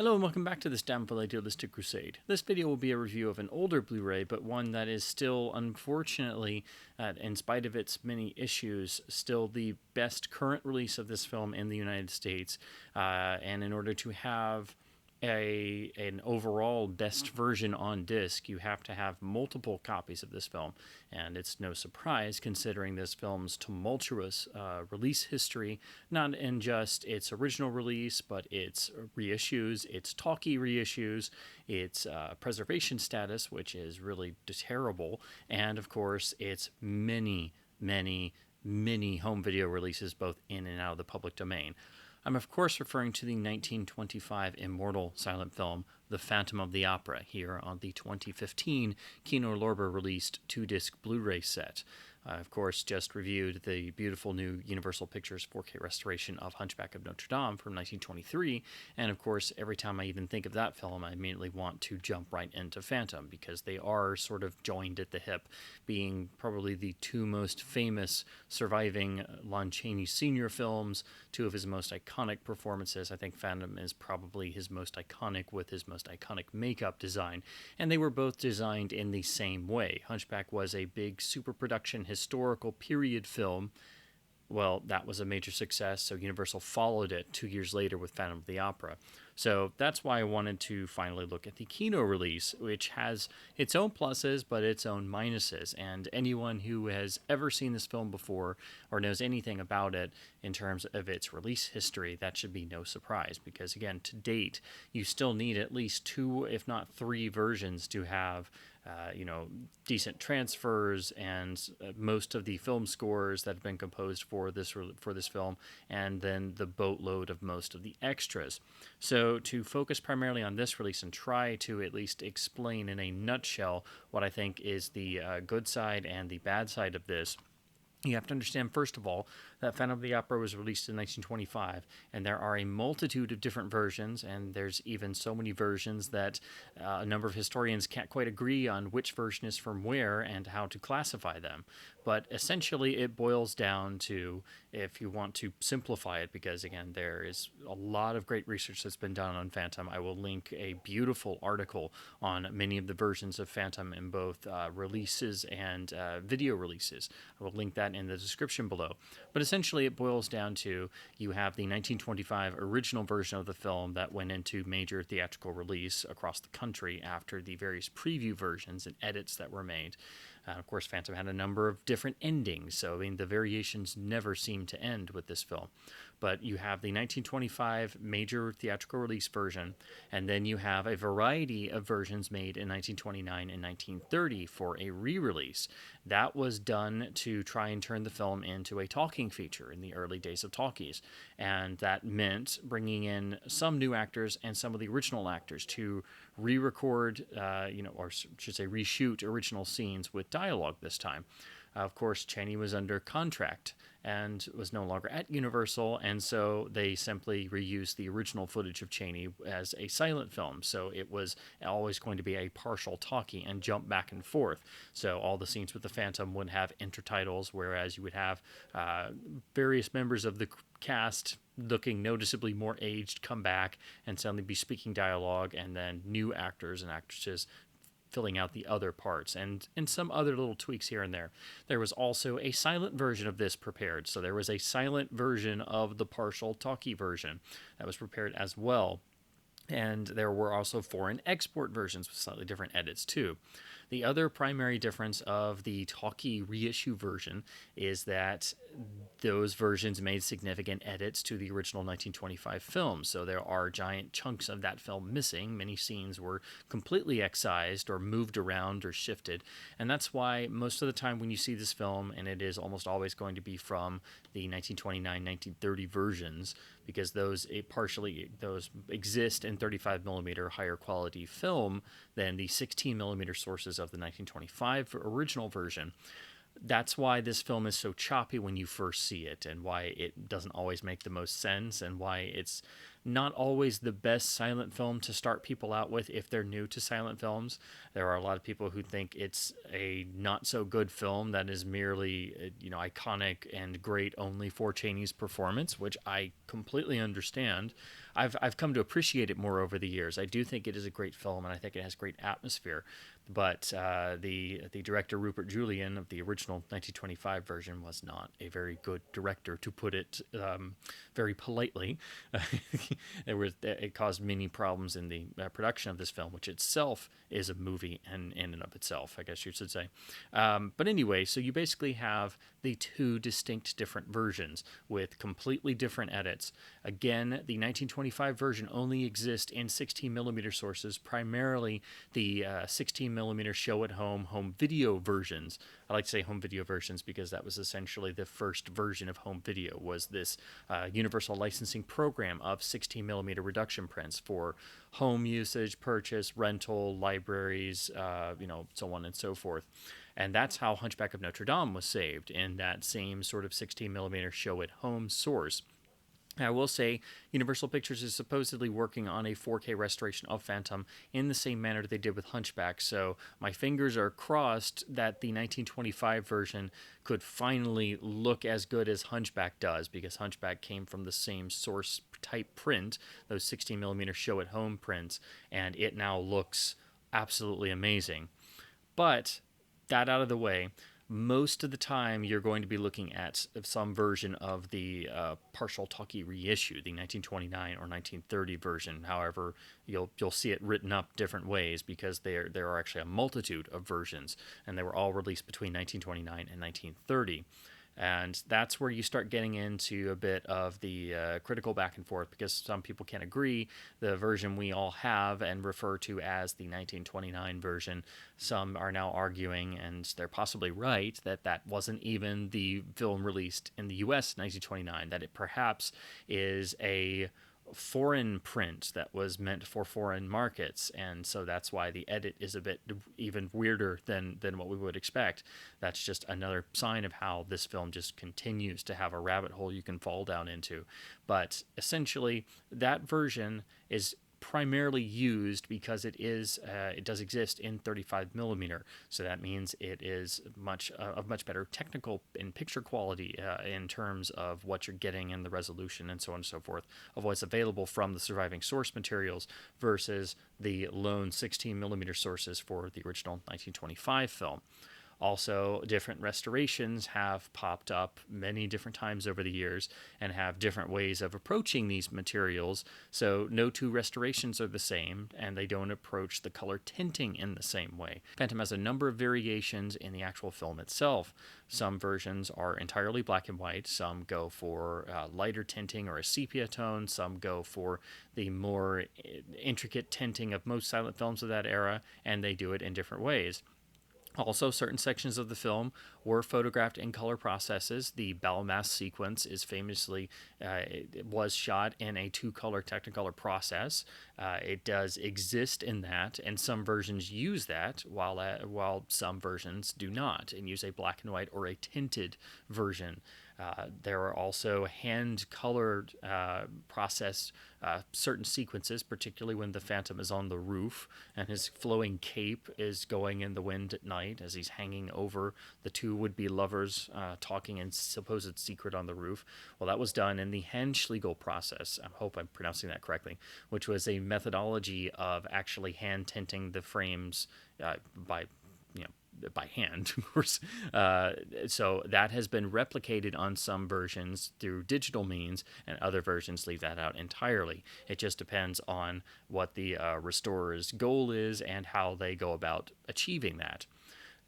Hello and welcome back to this downful idealistic crusade. This video will be a review of an older Blu-ray, but one that is still, unfortunately, in spite of its many issues, still the best current release of this film in the United States. And in order to have an overall best version on disc, you have to have multiple copies of this film, and it's no surprise considering this film's tumultuous release history, not in just its original release, but its reissues, its talkie reissues, its preservation status, which is really terrible, and of course its many home video releases both in and out of the public domain. I'm of course referring to the 1925 immortal silent film, The Phantom of the Opera, here on the 2015 Kino Lorber released 2-disc Blu-ray set. I, of course, just reviewed the beautiful new Universal Pictures 4K restoration of Hunchback of Notre Dame from 1923, and of course, every time I even think of that film, I immediately want to jump right into Phantom, because they are sort of joined at the hip, being probably the two most famous surviving Lon Chaney Sr. films, two of his most iconic performances. I think Phantom is probably his most iconic, with his most iconic makeup design, and they were both designed in the same way. Hunchback was a big super production historical period film. Well, that was a major success, so Universal followed it 2 years later with Phantom of the Opera. So that's why I wanted to finally look at the Kino release, which has its own pluses but its own minuses. And anyone who has ever seen this film before or knows anything about it in terms of its release history, that should be no surprise, because again, to date, you still need at least 2, if not 3 versions to have decent transfers and most of the film scores that have been composed for this film, and then the boatload of most of the extras. So to focus primarily on this release and try to at least explain in a nutshell what I think is the good side and the bad side of this, you have to understand, first of all, that Phantom of the Opera was released in 1925, and there are a multitude of different versions, and there's even so many versions that a number of historians can't quite agree on which version is from where and how to classify them. But essentially, it boils down to, if you want to simplify it, because again, there is a lot of great research that's been done on Phantom. I will link a beautiful article on many of the versions of Phantom in both releases and video releases. I will link that in the description below. But essentially, it boils down to, you have the 1925 original version of the film that went into major theatrical release across the country after the various preview versions and edits that were made. Of course, Phantom had a number of different endings, so I mean, the variations never seem to end with this film. But you have the 1925 major theatrical release version, and then you have a variety of versions made in 1929 and 1930 for a re-release. That was done to try and turn the film into a talking feature in the early days of talkies, and that meant bringing in some new actors and some of the original actors to re-record, or should say reshoot original scenes with dialogue this time. Of course, Chaney was under contract and was no longer at Universal, and so they simply reused the original footage of Chaney as a silent film. So it was always going to be a partial talkie and jump back and forth. So all the scenes with the Phantom would have intertitles, whereas you would have various members of the cast looking noticeably more aged come back and suddenly be speaking dialogue, and then new actors and actresses filling out the other parts, and some other little tweaks here and there. There was also a silent version of this prepared, so there was a silent version of the partial talkie version that was prepared as well. And there were also foreign export versions with slightly different edits too. The other primary difference of the talkie reissue version is that those versions made significant edits to the original 1925 film. So there are giant chunks of that film missing. Many scenes were completely excised or moved around or shifted. And that's why most of the time when you see this film, and it is almost always going to be from the 1929-1930 versions, because those exist in 35mm higher quality film than the 16mm sources of the 1925 original version. That's why this film is so choppy when you first see it, and why it doesn't always make the most sense, and why it's not always the best silent film to start people out with if they're new to silent films. There are a lot of people who think it's a not so good film that is merely, iconic and great only for Chaney's performance, which I completely understand. I've come to appreciate it more over the years. I do think it is a great film, and I think it has great atmosphere. But the director Rupert Julian of the original 1925 version was not a very good director, to put it very politely. It caused many problems in the production of this film, which itself is a movie in and of itself, I guess you should say. But anyway, so you basically have the two distinct different versions with completely different edits. Again, the 1925 version only exists in 16 millimeter sources, primarily the 16 millimeter show at home video versions. I like to say home video versions because that was essentially the first version of home video, was this universal licensing program of 16 millimeter reduction prints for home usage, purchase, rental, libraries, so on and so forth. And that's how Hunchback of Notre Dame was saved, in that same sort of 16 millimeter show at home source. I will say Universal Pictures is supposedly working on a 4K restoration of Phantom in the same manner that they did with Hunchback, so my fingers are crossed that the 1925 version could finally look as good as Hunchback does, because Hunchback came from the same source type print, those 16mm show at home prints, and it now looks absolutely amazing. But that out of the way, most of the time you're going to be looking at some version of the partial talkie reissue, the 1929 or 1930 version. However, you'll see it written up different ways, because there are actually a multitude of versions, and they were all released between 1929 and 1930. And that's where you start getting into a bit of the critical back and forth, because some people can't agree. The version we all have and refer to as the 1929 version, some are now arguing, and they're possibly right, that that wasn't even the film released in the US in 1929, that it perhaps is a foreign print that was meant for foreign markets, and so that's why the edit is a bit even weirder than what we would expect. That's just another sign of how this film just continues to have a rabbit hole you can fall down into. But essentially, that version is primarily used because it does exist in 35 millimeter, so that means it is much better technical and picture quality in terms of what you're getting and the resolution and so on and so forth of what's available from the surviving source materials versus the lone 16 millimeter sources for the original 1925 film. Also, different restorations have popped up many different times over the years and have different ways of approaching these materials. So no two restorations are the same, and they don't approach the color tinting in the same way. Phantom has a number of variations in the actual film itself. Some versions are entirely black and white. Some go for lighter tinting or a sepia tone. Some go for the more intricate tinting of most silent films of that era, and they do it in different ways. Also, certain sections of the film were photographed in color processes. The Balmass sequence is famously, it was shot in a two-color Technicolor process. It does exist in that, and some versions use that, while some versions do not, and use a black and white or a tinted version. There are also hand-colored processed certain sequences, particularly when the Phantom is on the roof and his flowing cape is going in the wind at night as he's hanging over the two would-be lovers talking in supposed secret on the roof. Well, that was done in the Hand-Schlegel process. I hope I'm pronouncing that correctly, which was a methodology of actually hand-tinting the frames by hand, of course. So that has been replicated on some versions through digital means, and other versions leave that out entirely. It just depends on what the restorer's goal is and how they go about achieving that.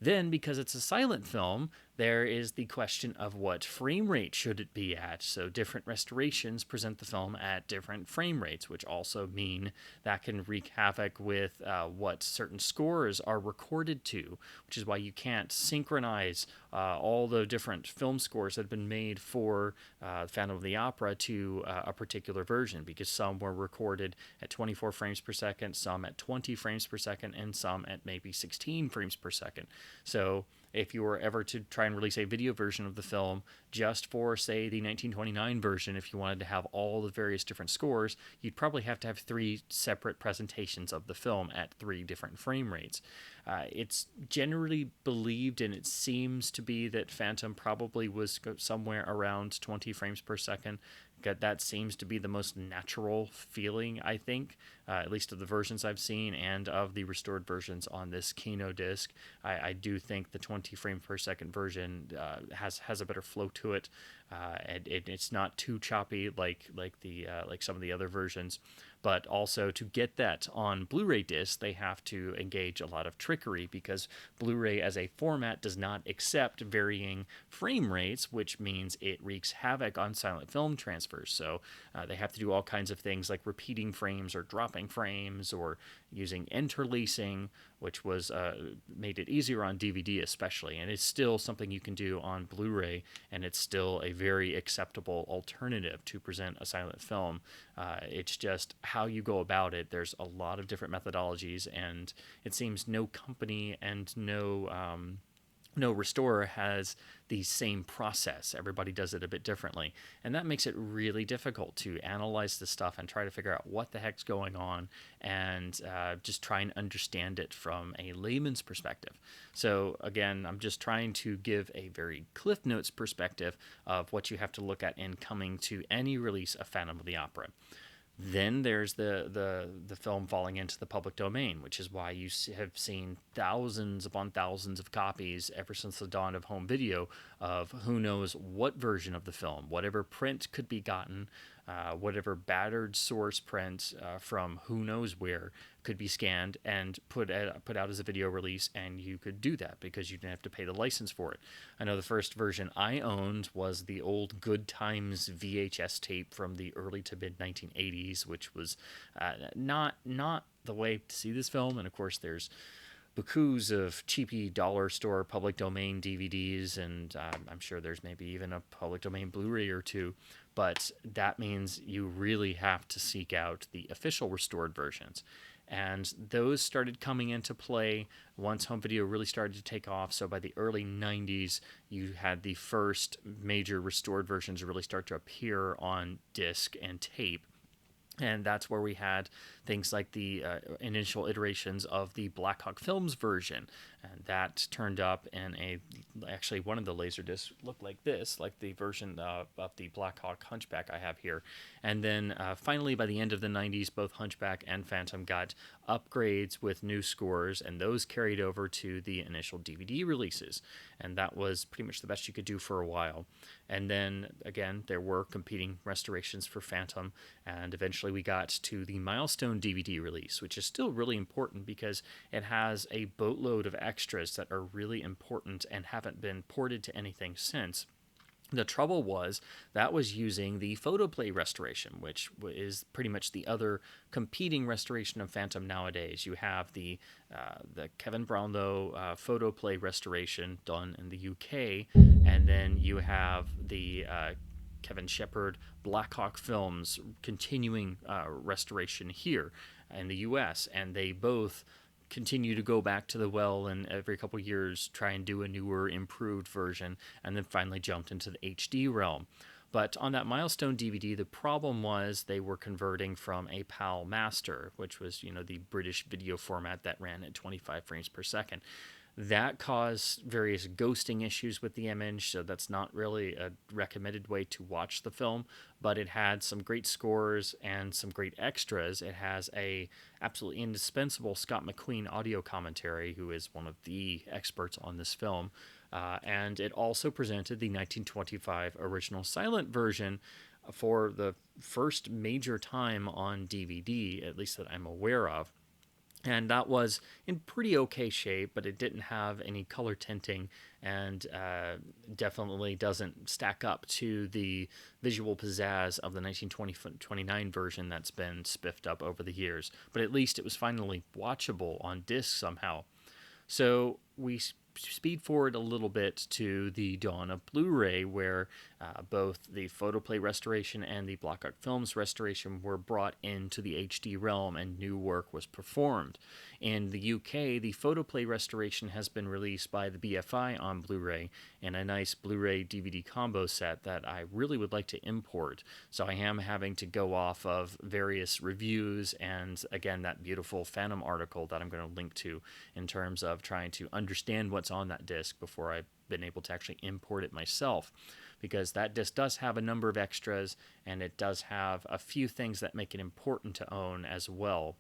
Then, because it's a silent film, there is the question of what frame rate should it be at. So different restorations present the film at different frame rates, which also mean that can wreak havoc with what certain scores are recorded to, which is why you can't synchronize all the different film scores that have been made for Phantom of the Opera to a particular version, because some were recorded at 24 frames per second, some at 20 frames per second, and some at maybe 16 frames per second. So if you were ever to try and release a video version of the film just for, say, the 1929 version, if you wanted to have all the various different scores, you'd probably have to have 3 separate presentations of the film at 3 different frame rates. It's generally believed, and it seems to be, that Phantom probably was somewhere around 20 frames per second. That seems to be the most natural feeling, I think, at least of the versions I've seen and of the restored versions on this Kino disc. I do think the 20 frame per second version has a better flow to it. It's not too choppy like some of the other versions. But also, to get that on Blu-ray discs, they have to engage a lot of trickery, because Blu-ray as a format does not accept varying frame rates, which means it wreaks havoc on silent film transfers. So they have to do all kinds of things like repeating frames or dropping frames or using interlacing, which was made it easier on DVD especially, and it's still something you can do on Blu-ray, and it's still a very acceptable alternative to present a silent film. It's just how you go about it. There's a lot of different methodologies, and it seems no company and no restorer has the same process. Everybody does it a bit differently. And that makes it really difficult to analyze the stuff and try to figure out what the heck's going on, and just try and understand it from a layman's perspective. So again, I'm just trying to give a very Cliff Notes perspective of what you have to look at in coming to any release of Phantom of the Opera. Then there's the film falling into the public domain, which is why you have seen thousands upon thousands of copies ever since the dawn of home video of who knows what version of the film, whatever print could be gotten, whatever battered source print from who knows where could be scanned and put out as a video release, and you could do that because you didn't have to pay the license for it. I know the first version I owned was the old Good Times VHS tape from the early to mid 1980s, which was not the way to see this film. And of course, there's bukus of cheapy dollar store public domain DVDs, and I'm sure there's maybe even a public domain Blu-ray or two, but that means you really have to seek out the official restored versions. And those started coming into play once home video really started to take off. So by the early 90s, you had the first major restored versions really start to appear on disc and tape. And that's where we had things like the initial iterations of the Blackhawk Films version. And that turned up in actually one of the Laserdiscs looked like this, like the version of the Blackhawk Hunchback I have here. And then finally, by the end of the 90s, both Hunchback and Phantom got upgrades with new scores, and those carried over to the initial DVD releases. And that was pretty much the best you could do for a while. And then, again, there were competing restorations for Phantom, and eventually we got to the Milestone DVD release, which is still really important because it has a boatload of extras that are really important and haven't been ported to anything since. The trouble was that was using the Photoplay restoration, which is pretty much the other competing restoration of Phantom nowadays. You have the Kevin Brownlow Photoplay restoration done in the UK, and then you have the Kevin Shepard Blackhawk Films continuing restoration here in the US, and they both continue to go back to the well and every couple years try and do a newer, improved version, and then finally jumped into the HD realm. But on that Milestone DVD, the problem was they were converting from a PAL Master, which was, the British video format that ran at 25 frames per second. That caused various ghosting issues with the image, so that's not really a recommended way to watch the film, but it had some great scores and some great extras. It has a absolutely indispensable Scott McQueen audio commentary, who is one of the experts on this film, and it also presented the 1925 original silent version for the first major time on DVD, at least that I'm aware of. And that was in pretty okay shape, but it didn't have any color tinting, and definitely doesn't stack up to the visual pizzazz of the 1929 version that's been spiffed up over the years. But at least it was finally watchable on disc somehow. So we speed forward a little bit to the dawn of Blu-ray, where both the Photoplay restoration and the Blackhawk Films restoration were brought into the HD realm and new work was performed. In the UK, the Photoplay restoration has been released by the BFI on Blu-ray in a nice Blu-ray DVD combo set that I really would like to import. So I am having to go off of various reviews and, again, that beautiful Phantom article that I'm going to link to in terms of trying to understand what's on that disc before I've been able to actually import it myself. because that disc does have a number of extras, and it does have a few things that make it important to own as well.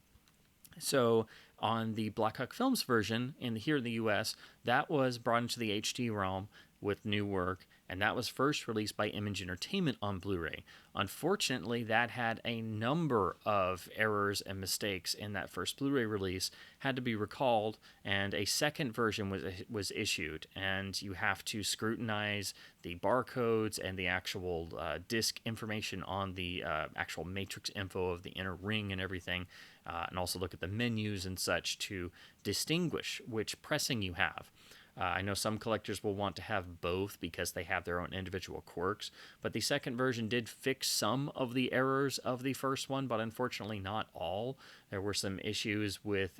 So on the Blackhawk Films version here in the US, that was brought into the HD realm with new work, and that was first released by Image Entertainment on Blu-ray. Unfortunately, that had a number of errors and mistakes in that first Blu-ray release, had to be recalled, and a second version was issued, and you have to scrutinize the barcodes and the actual disc information on the actual matrix info of the inner ring and everything, and also look at the menus and such to distinguish which pressing you have. I know some collectors will want to have both because they have their own individual quirks, but the second version did fix some of the errors of the first one, but unfortunately not all. There were some issues with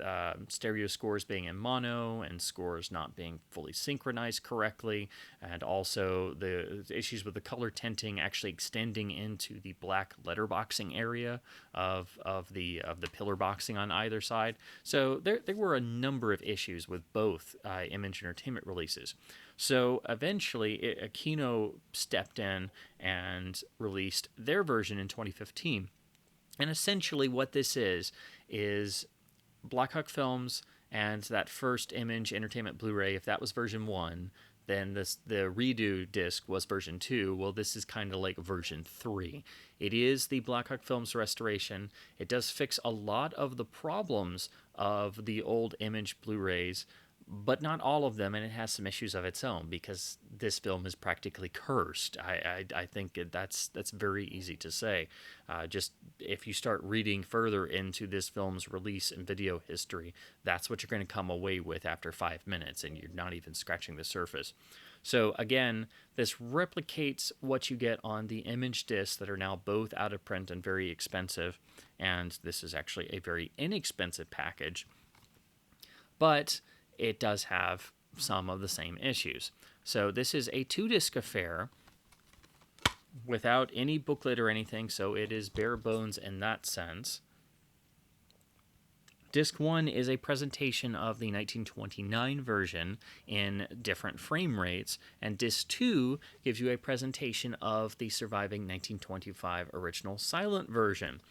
stereo scores being in mono and scores not being fully synchronized correctly, and also the issues with the color tinting actually extending into the black letterboxing area of the pillar boxing on either side. So there were a number of issues with both Image Entertainment releases. So eventually, Kino stepped in and released their version in 2015. And essentially what this is Blackhawk Films and that first Image Entertainment Blu-ray, if that was version 1, then the redo disc was version 2. Well, this is kind of like version 3. It is the Blackhawk Films restoration. It does fix a lot of the problems of the old Image Blu-rays, but not all of them, and it has some issues of its own because this film is practically cursed. I think that's very easy to say. Just if you start reading further into this film's release and video history, that's what you're going to come away with after 5 minutes, and you're not even scratching the surface. So again, this replicates what you get on the Image discs that are now both out of print and very expensive, and this is actually a very inexpensive package. But it does have some of the same issues. So this is a 2-disc affair without any booklet or anything, so it is bare bones in that sense. Disc 1 is a presentation of the 1929 version in different frame rates, and Disc 2 gives you a presentation of the surviving 1925 original silent version.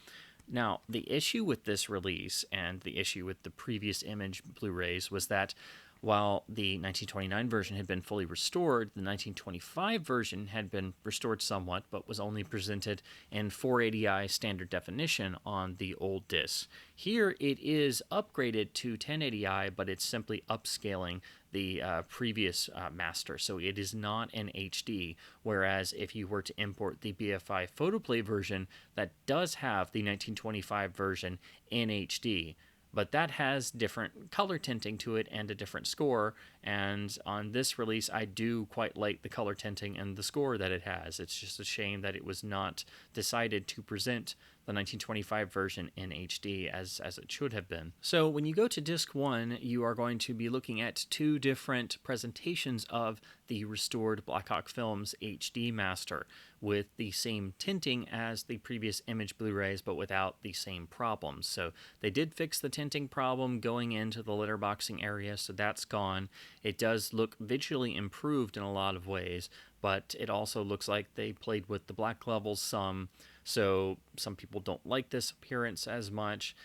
Now, the issue with this release and the issue with the previous Image Blu-rays was that while the 1929 version had been fully restored, the 1925 version had been restored somewhat, but was only presented in 480i standard definition on the old disc. Here it is upgraded to 1080i, but it's simply upscaling the previous master, so it is not in HD, whereas if you were to import the BFI Photoplay version, that does have the 1925 version in HD, but that has different color tinting to it and a different score, and on this release I do quite like the color tinting and the score that it has. It's just a shame that it was not decided to present the 1925 version in HD as it should have been. So when you go to Disc 1, you are going to be looking at 2 different presentations of the restored Blackhawk Films HD master with the same tinting as the previous Image Blu-rays, but without the same problems. So they did fix the tinting problem going into the letterboxing area, so that's gone. It does look visually improved in a lot of ways, but it also looks like they played with the black levels some, so some people don't like this appearance as much.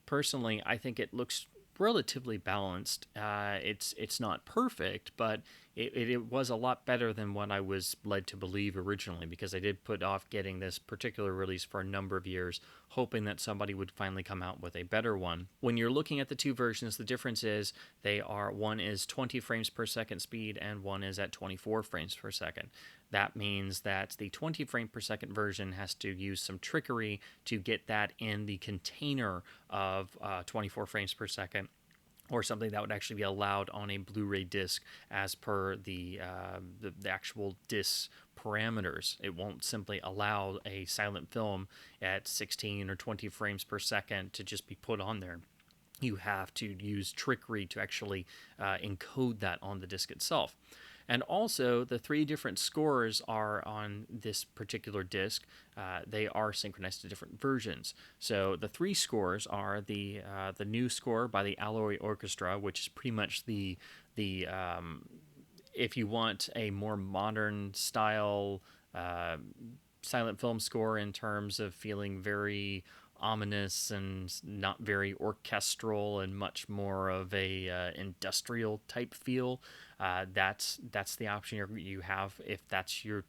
Personally, I think it looks relatively balanced. It's not perfect, but it was a lot better than what I was led to believe originally, because I did put off getting this particular release for a number of years, hoping that somebody would finally come out with a better one. When you're looking at the 2 versions, the difference is one is 20 frames per second speed and one is at 24 frames per second. That means that the 20 frame per second version has to use some trickery to get that in the container of 24 frames per second, or something that would actually be allowed on a Blu-ray disc as per the actual disc parameters. It won't simply allow a silent film at 16 or 20 frames per second to just be put on there. You have to use trickery to actually encode that on the disc itself. And also, the 3 different scores are on this particular disc. They are synchronized to different versions. So the 3 scores are the new score by the Alloy Orchestra, which is pretty much the if you want a more modern style silent film score in terms of feeling very ominous and not very orchestral and much more of a industrial type feel, that's the option you have if that's your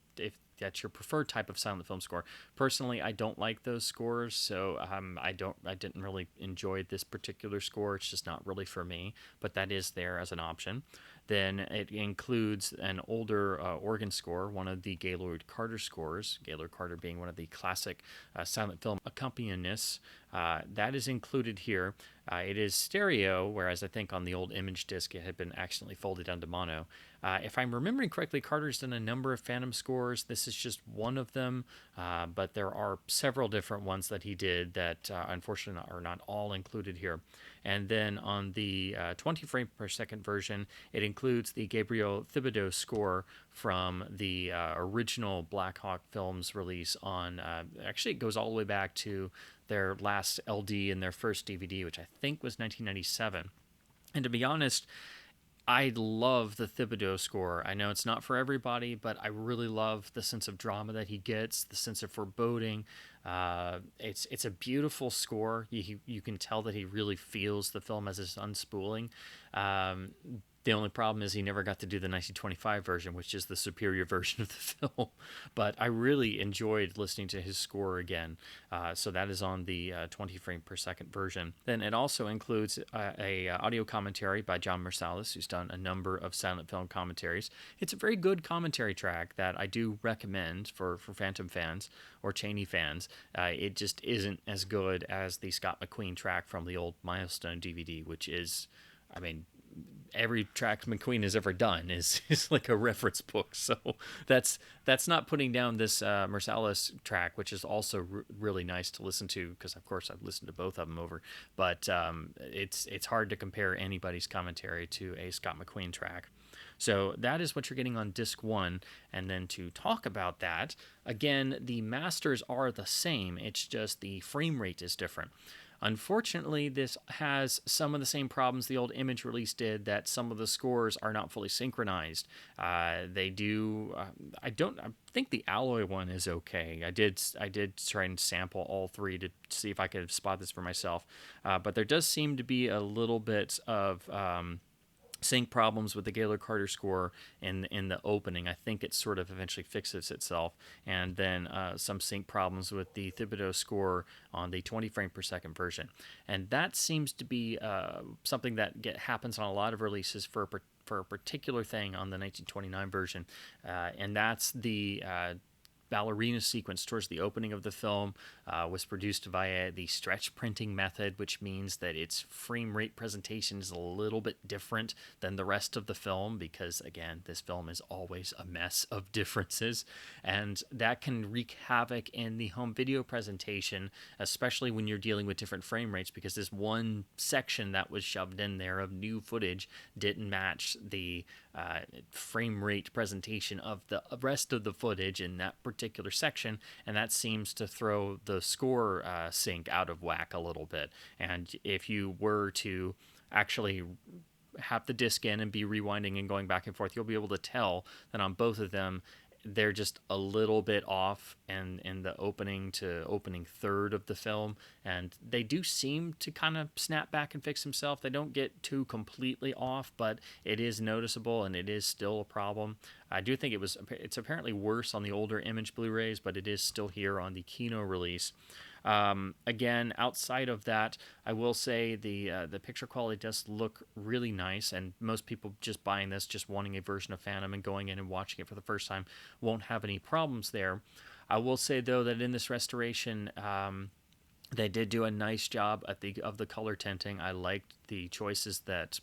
preferred type of silent film score. Personally, I don't like those scores, so I didn't really enjoy this particular score. It's just not really for me, but that is there as an option. Then it includes an older organ score, one of the Gaylord Carter scores, Gaylord Carter being one of the classic silent film accompanionists. That is included here. It is stereo, whereas I think on the old image disc it had been accidentally folded down to mono. If I'm remembering correctly, Carter's done a number of Phantom scores. This is just one of them, but there are several different ones that he did that unfortunately are not all included here. And then on the 20 frame per second version, it includes the Gabriel Thibodeau score from the original Blackhawk Films release on, actually it goes all the way back to their last LD and their first DVD, which I think was 1997. And to be honest, I love the Thibodeau score. I know it's not for everybody, but I really love the sense of drama that he gets, the sense of foreboding. It's a beautiful score. You can tell that he really feels the film as it's unspooling. The only problem is he never got to do the 1925 version, which is the superior version of the film. But I really enjoyed listening to his score again. So that is on the 20 frame per second version. Then it also includes a audio commentary by John Marsalis, who's done a number of silent film commentaries. It's a very good commentary track that I do recommend for Phantom fans or Chaney fans. It just isn't as good as the Scott McQueen track from the old Milestone DVD, which is, I mean, every track McQueen has ever done is like a reference book. So that's not putting down this Marsalis track, which is also really nice to listen to because, of course, I've listened to both of them over. But it's hard to compare anybody's commentary to a Scott McQueen track. So that is what you're getting on disc 1. And then to talk about that, again, the masters are the same. It's just the frame rate is different. Unfortunately, this has some of the same problems the old Image release did, that some of the scores are not fully synchronized. They do. I think the Alloy one is okay. I did try and sample all three to see if I could spot this for myself, but there does seem to be a little bit of sync problems with the Gaylord Carter score in the opening. I think it sort of eventually fixes itself, and then some sync problems with the Thibodeau score on the 20 frame per second version, and that seems to be something that happens on a lot of releases for a particular thing on the 1929 version, and that's the ballerina sequence towards the opening of the film was produced via the stretch printing method, which means that its frame rate presentation is a little bit different than the rest of the film because, again, this film is always a mess of differences, and that can wreak havoc in the home video presentation, especially when you're dealing with different frame rates, because this one section that was shoved in there of new footage didn't match the frame rate presentation of the rest of the footage in that particular section, and that seems to throw the score sync out of whack a little bit. And if you were to actually have the disc in and be rewinding and going back and forth, you'll be able to tell that on both of them they're just a little bit off in the opening to opening third of the film, and they do seem to kind of snap back and fix themselves. They don't get too completely off, but it is noticeable and it is still a problem. I do think it's apparently worse on the older Image Blu-rays, but it is still here on the Kino release. Again, outside of that, I will say the picture quality does look really nice, and most people just buying this, just wanting a version of Phantom and going in and watching it for the first time, won't have any problems there. I will say, though, that in this restoration, they did do a nice job of the color tinting. I liked the choices that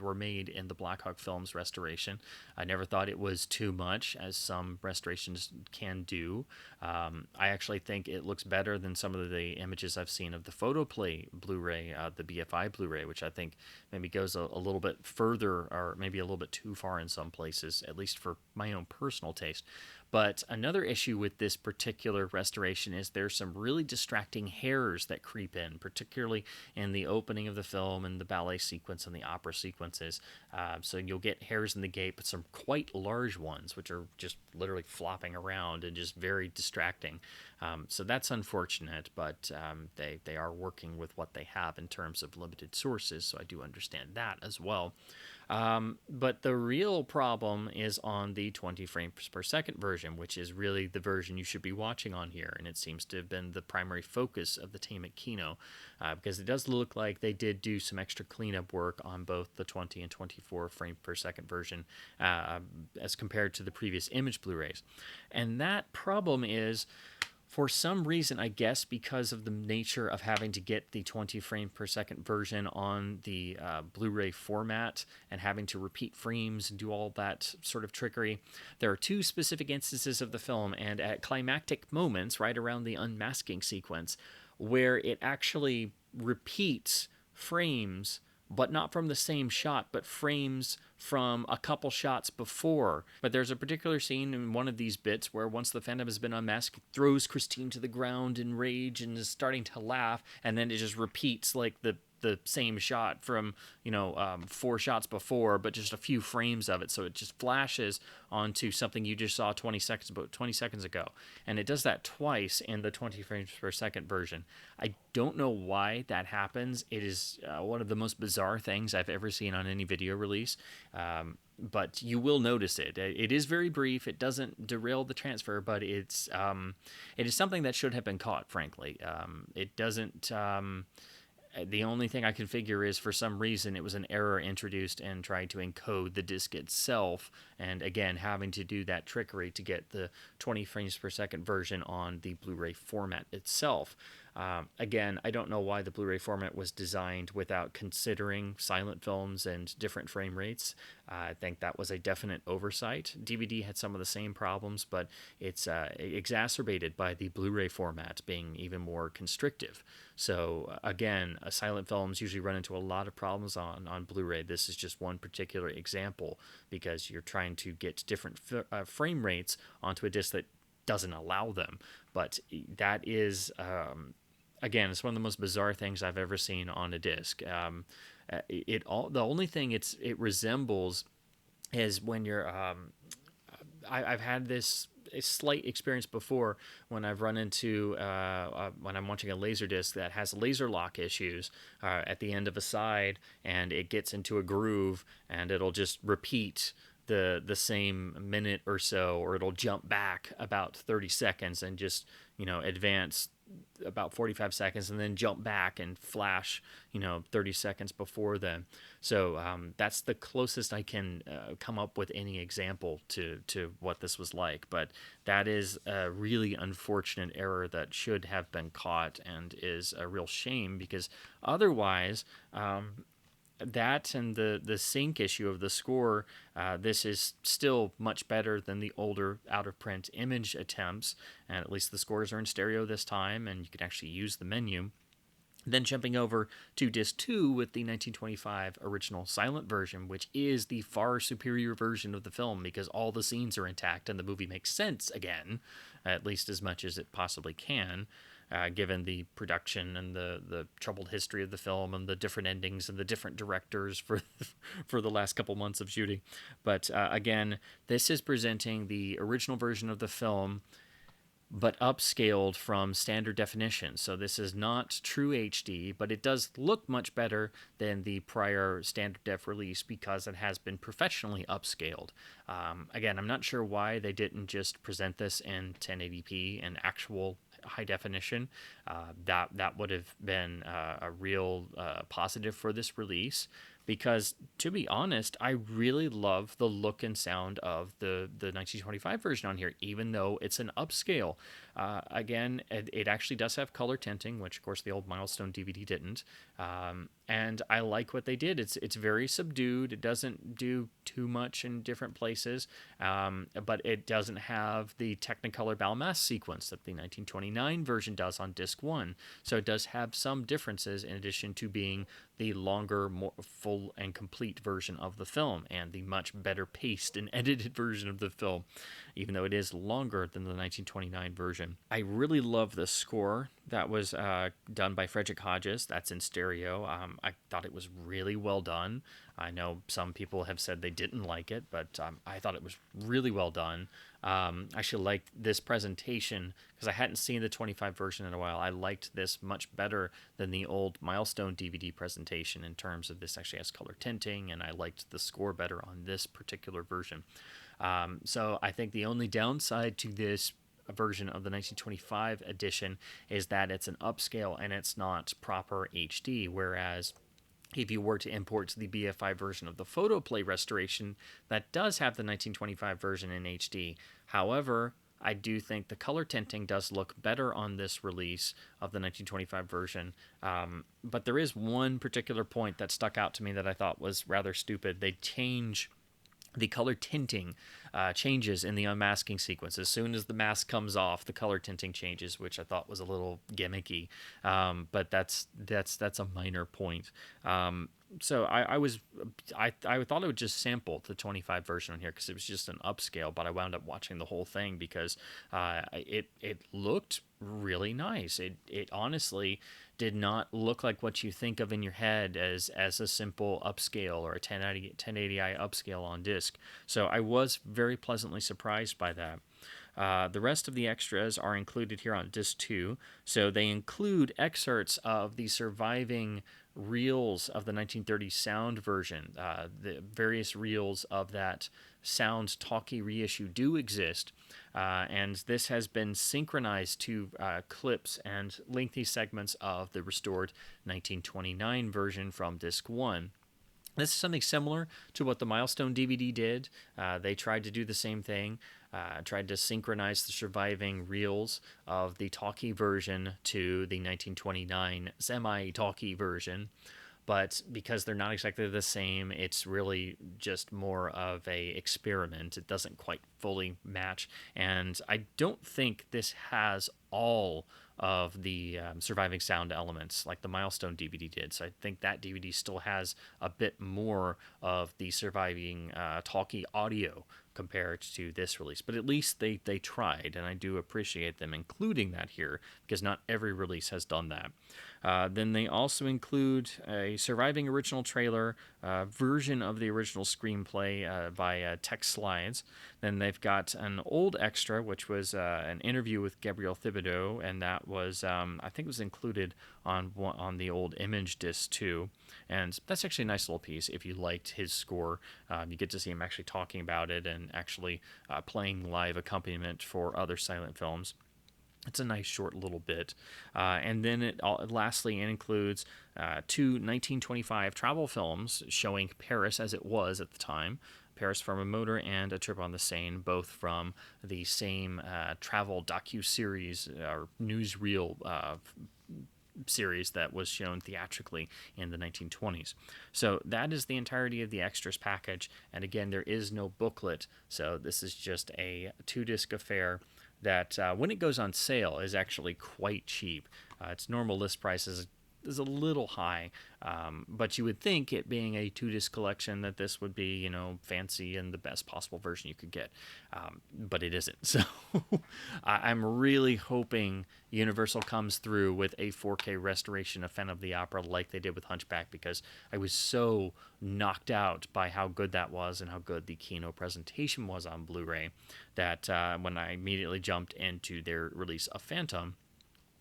were made in the Blackhawk Films restoration. I never thought it was too much, as some restorations can do. I actually think it looks better than some of the images I've seen of the Photoplay Blu-ray, the BFI Blu-ray, which I think maybe goes a little bit further, or maybe a little bit too far in some places, at least for my own personal taste. But another issue with this particular restoration is there's some really distracting hairs that creep in, particularly in the opening of the film and the ballet sequence and the opera sequences. So you'll get hairs in the gate, but some quite large ones, which are just literally flopping around and just very distracting. So that's unfortunate, but they are working with what they have in terms of limited sources, so I do understand that as well. But the real problem is on the 20 frames per second version, which is really the version you should be watching on here. And it seems to have been the primary focus of the team at Kino, because it does look like they did do some extra cleanup work on both the 20 and 24 frame per second version as compared to the previous Image Blu-rays. And that problem is, for some reason, I guess because of the nature of having to get the 20 frame per second version on the Blu-ray format and having to repeat frames and do all that sort of trickery, there are two specific instances of the film, and at climactic moments, right around the unmasking sequence, where it actually repeats frames, but not from the same shot, but frames from a couple shots before. But there's a particular scene in one of these bits where once the Phantom has been unmasked, it throws Christine to the ground in rage and is starting to laugh, and then it just repeats like the same shot from 4 shots before, but just a few frames of it, so it just flashes onto something you just saw 20 seconds ago, and it does that twice in the 20 frames per second version. I don't know why that happens. It is one of the most bizarre things I've ever seen on any video release. But you will notice it. It is very brief. It doesn't derail the transfer, but it is something that should have been caught, frankly. It doesn't. The only thing I can figure is for some reason it was an error introduced in trying to encode the disc itself, and again having to do that trickery to get the 20 frames per second version on the Blu-ray format itself. Again, I don't know why the Blu-ray format was designed without considering silent films and different frame rates. I think that was a definite oversight. DVD had some of the same problems, but it's exacerbated by the Blu-ray format being even more constrictive. So again, silent films usually run into a lot of problems on Blu-ray. This is just one particular example because you're trying to get different frame rates onto a disc that doesn't allow them. But that is, again, it's one of the most bizarre things I've ever seen on a disc. The only thing it resembles is when you're. I've had this slight experience before when I've run into when I'm watching a Laserdisc that has laser lock issues at the end of a side, and it gets into a groove and it'll just repeat the same minute or so, or it'll jump back about 30 seconds and just advance about 45 seconds and then jump back and flash 30 seconds before then. So that's the closest I can come up with any example to what this was like. But that is a really unfortunate error that should have been caught and is a real shame, because otherwise that and the sync issue of the score, this is still much better than the older out-of-print Image attempts, and at least the scores are in stereo this time, and you can actually use the menu. Then jumping over to Disc 2 with the 1925 original silent version, which is the far superior version of the film because all the scenes are intact and the movie makes sense again, at least as much as it possibly can. Given the production and the troubled history of the film and the different endings and the different directors for the last couple months of shooting. But again, this is presenting the original version of the film, but upscaled from standard definition. So this is not true HD, but it does look much better than the prior standard def release because it has been professionally upscaled. Again, I'm not sure why they didn't just present this in 1080p and actual high definition. That would have been a real positive for this release, because to be honest, I really love the look and sound of the 1925 version on here, even though it's an upscale. Again, it actually does have color tinting, which of course the old Milestone DVD didn't. and I like what they did. It's very subdued. It doesn't do too much in different places, but it doesn't have the Technicolor Balmass sequence that the 1929 version does on disc 1. So it does have some differences in addition to being the longer, more full and complete version of the film and the much better paced and edited version of the film, even though it is longer than the 1929 version. I really love the score that was done by Frederick Hodges. That's in stereo. I thought it was really well done. I know some people have said they didn't like it, but I thought it was really well done. I actually liked this presentation because I hadn't seen the 25 version in a while. I liked this much better than the old Milestone DVD presentation in terms of this actually has color tinting, and I liked the score better on this particular version. So I think the only downside to this version of the 1925 edition is that it's an upscale and it's not proper HD, whereas if you were to import the BFI version of the Photoplay restoration, that does have the 1925 version in HD. However, I do think the color tinting does look better on this release of the 1925 version. But there is one particular point that stuck out to me that I thought was rather stupid. They change the color tinting changes in the unmasking sequence. As soon as the mask comes off, the color tinting changes, which I thought was a little gimmicky. But that's a minor point. So I thought I would just sample the 25 version on here because it was just an upscale, but I wound up watching the whole thing because it looked really nice. It honestly did not look like what you think of in your head as a simple upscale or a 1080i upscale on disc. So I was very pleasantly surprised by that. The rest of the extras are included here on disc 2. So they include excerpts of the surviving reels of the 1930s sound version. The various reels of that sound talkie reissue do exist, and this has been synchronized to clips and lengthy segments of the restored 1929 version from disc 1. This is something similar to what the Milestone DVD did. They tried to do the same thing, tried to synchronize the surviving reels of the talkie version to the 1929 semi-talkie version. But because they're not exactly the same, it's really just more of a experiment. It doesn't quite fully match. And I don't think this has all of the surviving sound elements like the Milestone DVD did. So I think that DVD still has a bit more of the surviving talkie audio compared to this release. But at least they tried, and I do appreciate them including that here because not every release has done that. Then they also include a surviving original trailer version of the original screenplay via text slides. Then they've got an old extra, which was an interview with Gabriel Thibodeau, and that was, I think it was included on the old Image disc too. And that's actually a nice little piece. If you liked his score, you get to see him actually talking about it and actually playing live accompaniment for other silent films. It's a nice short little bit. And then lastly, it includes two 1925 travel films showing Paris as it was at the time. Paris from a Motor and A Trip on the Seine, both from the same travel docu-series or newsreel series that was shown theatrically in the 1920s. So that is the entirety of the extras package. And again, there is no booklet, so this is just a 2-disc affair that when it goes on sale is actually quite cheap. Its normal list price is a little high, but you would think, it being a 2-disc collection, that this would be, fancy and the best possible version you could get, but it isn't. So I'm really hoping Universal comes through with a 4K restoration of Phantom of the Opera like they did with Hunchback, because I was so knocked out by how good that was and how good the Kino presentation was on Blu-ray that when I immediately jumped into their release of Phantom,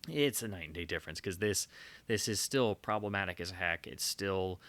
it's a night and day difference, because this is still problematic as heck. It still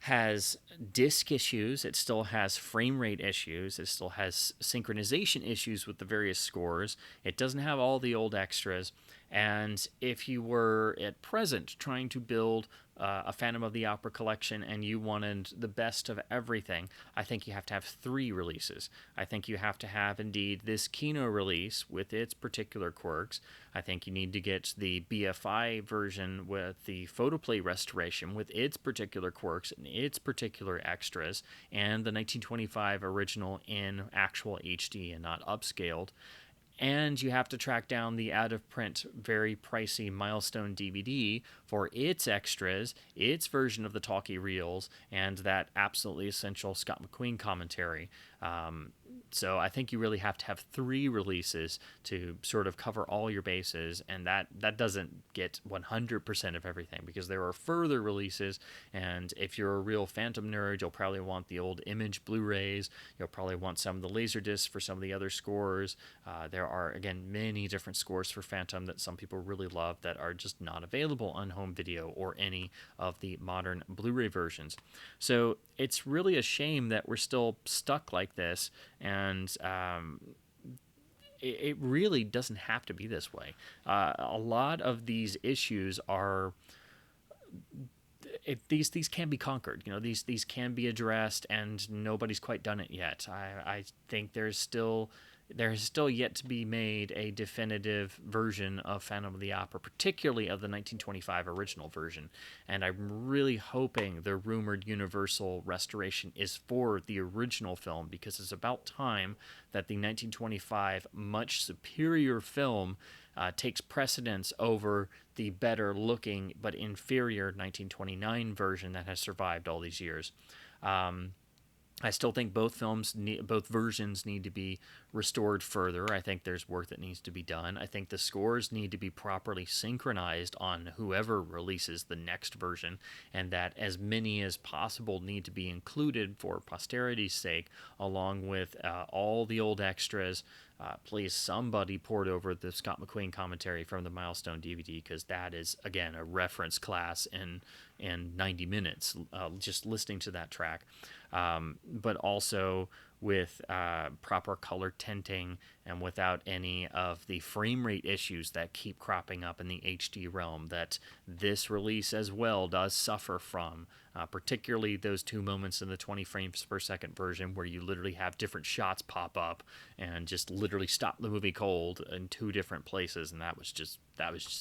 has disc issues. It still has frame rate issues. It still has synchronization issues with the various scores. It doesn't have all the old extras. And if you were at present trying to build a Phantom of the Opera collection and you wanted the best of everything, I think you have to have 3 releases. I think you have to have, indeed, this Kino release with its particular quirks. I think you need to get the BFI version with the Photoplay restoration with its particular quirks and its particular extras, and the 1925 original in actual HD and not upscaled. And you have to track down the out of print, very pricey Milestone DVD for its extras, its version of the talkie reels, and that absolutely essential Scott McQueen commentary. So I think you really have to have 3 releases to sort of cover all your bases, and that doesn't get 100% of everything, because there are further releases, and if you're a real Phantom nerd, you'll probably want the old Image Blu-rays, you'll probably want some of the Laserdiscs for some of the other scores. There are, again, many different scores for Phantom that some people really love that are just not available on home video or any of the modern Blu-ray versions. So it's really a shame that we're still stuck like this, and it really doesn't have to be this way. A lot of these issues are these can be conquered. These can be addressed, and nobody's quite done it yet. I think there is still yet to be made a definitive version of Phantom of the Opera, particularly of the 1925 original version. And I'm really hoping the rumored Universal restoration is for the original film, because it's about time that the 1925 much superior film takes precedence over the better looking but inferior 1929 version that has survived all these years. I still think both versions need to be restored further. I think there's work that needs to be done. I think the scores need to be properly synchronized on whoever releases the next version, and that as many as possible need to be included for posterity's sake, along with all the old extras. Please, somebody poured over the Scott McQueen commentary from the Milestone DVD, because that is, again, a reference class in 90 minutes, just listening to that track. But also with proper color tinting and without any of the frame rate issues that keep cropping up in the HD realm that this release as well does suffer from, particularly those 2 moments in the 20 frames per second version where you literally have different shots pop up and just literally stop the movie cold in 2 different places, and that was just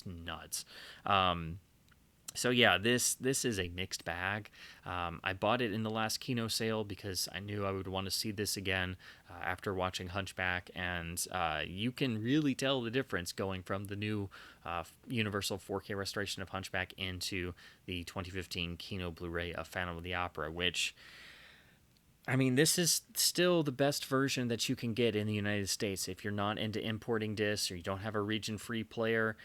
nuts. So yeah, this is a mixed bag. I bought it in the last Kino sale because I knew I would want to see this again after watching Hunchback, and you can really tell the difference going from the new Universal 4K restoration of Hunchback into the 2015 Kino Blu-ray of Phantom of the Opera, which, I mean, this is still the best version that you can get in the United States. If you're not into importing discs or you don't have a region-free player,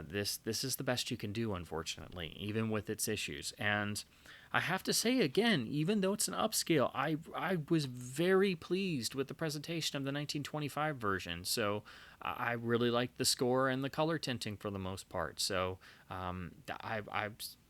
this is the best you can do, unfortunately, even with its issues. And I have to say again, even though it's an upscale, I was very pleased with the presentation of the 1925 version. So I really liked the score and the color tinting for the most part. So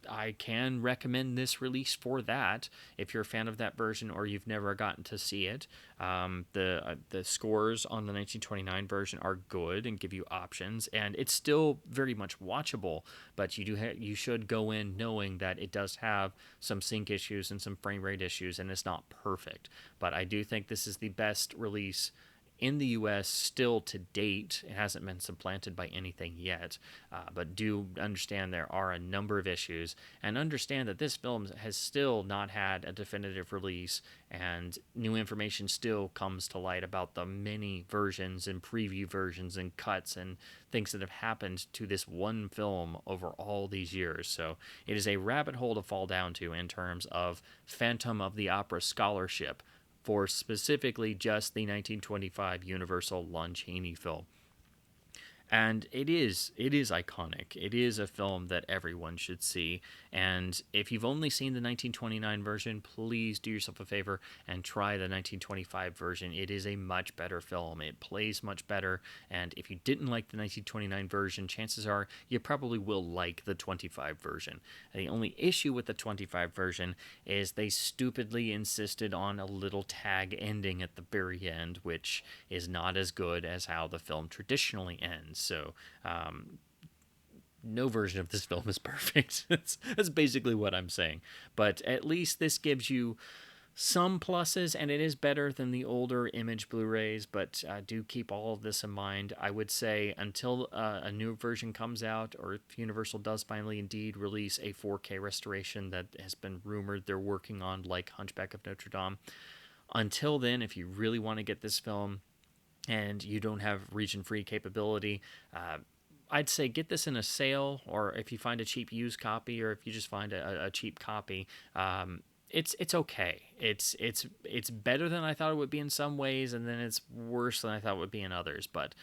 I can recommend this release for that if you're a fan of that version or you've never gotten to see it. The scores on the 1929 version are good and give you options, and it's still very much watchable. But you should go in knowing that it does have some sync issues and some frame rate issues, and it's not perfect. But I do think this is the best release in the U.S. still to date. It hasn't been supplanted by anything yet, but do understand there are a number of issues, and understand that this film has still not had a definitive release, and new information still comes to light about the many versions and preview versions and cuts and things that have happened to this one film over all these years. So it is a rabbit hole to fall down to in terms of Phantom of the Opera scholarship for specifically just the 1925 Universal Lon Chaney film. And it is iconic. It is a film that everyone should see. And if you've only seen the 1929 version, please do yourself a favor and try the 1925 version. It is a much better film. It plays much better. And if you didn't like the 1929 version, chances are you probably will like the 25 version. And the only issue with the 25 version is they stupidly insisted on a little tag ending at the very end, which is not as good as how the film traditionally ends. So no version of this film is perfect. That's basically what I'm saying. But at least this gives you some pluses, and it is better than the older Image Blu-rays, but do keep all of this in mind. I would say until a new version comes out, or if Universal does finally indeed release a 4K restoration that has been rumored they're working on, like Hunchback of Notre Dame, until then, if you really want to get this film and you don't have region-free capability, I'd say get this in a sale, or if you find a cheap used copy, or if you just find a cheap copy, it's okay. It's better than I thought it would be in some ways, and then it's worse than I thought it would be in others. But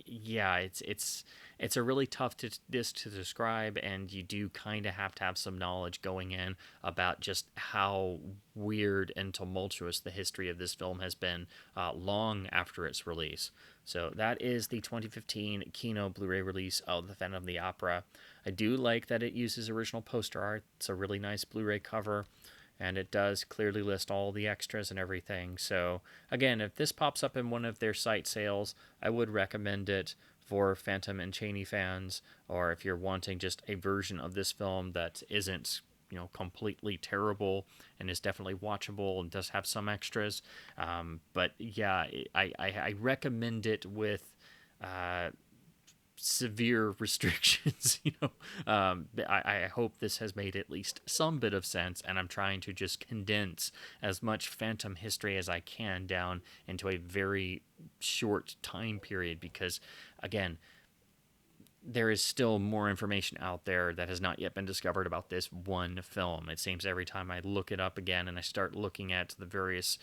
yeah, it's a really tough disc to describe, and you do kind of have to have some knowledge going in about just how weird and tumultuous the history of this film has been long after its release. So that is the 2015 Kino Blu-ray release of The Phantom of the Opera. I do like that it uses original poster art. It's a really nice Blu-ray cover, and it does clearly list all the extras and everything. So again, if this pops up in one of their site sales, I would recommend it for Phantom and Chaney fans, or if you're wanting just a version of this film that isn't, completely terrible and is definitely watchable and does have some extras. But yeah, I recommend it with severe restrictions. I hope this has made at least some bit of sense, and I'm trying to just condense as much Phantom history as I can down into a very short time period, because again, there is still more information out there that has not yet been discovered about this one film. It seems every time I look it up again and I start looking at the various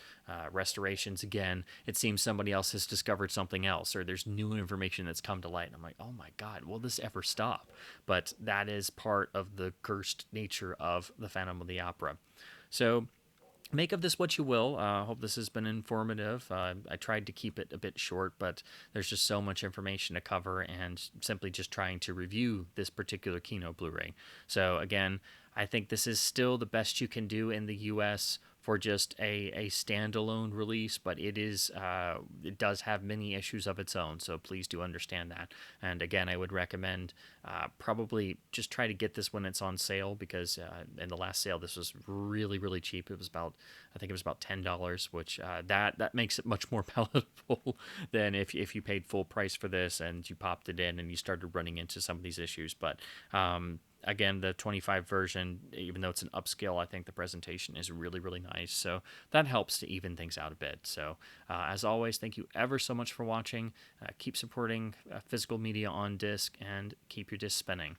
restorations again, it seems somebody else has discovered something else, or there's new information that's come to light. And I'm like, oh my God, will this ever stop? But that is part of the cursed nature of The Phantom of the Opera. So make of this what you will. I hope this has been informative. I tried to keep it a bit short, but there's just so much information to cover, and simply just trying to review this particular Kino Blu-ray. So again, I think this is still the best you can do in the US for just a standalone release, but it does have many issues of its own, so please do understand that. And again, I would recommend probably just try to get this when it's on sale, because in the last sale this was really, really cheap. I think it was about $10, which that makes it much more palatable than if you paid full price for this and you popped it in and you started running into some of these issues. But again, the 25 version, even though it's an upscale, I think the presentation is really, really nice. So that helps to even things out a bit. So as always, thank you ever so much for watching. Keep supporting physical media on disc, and keep your disc spinning.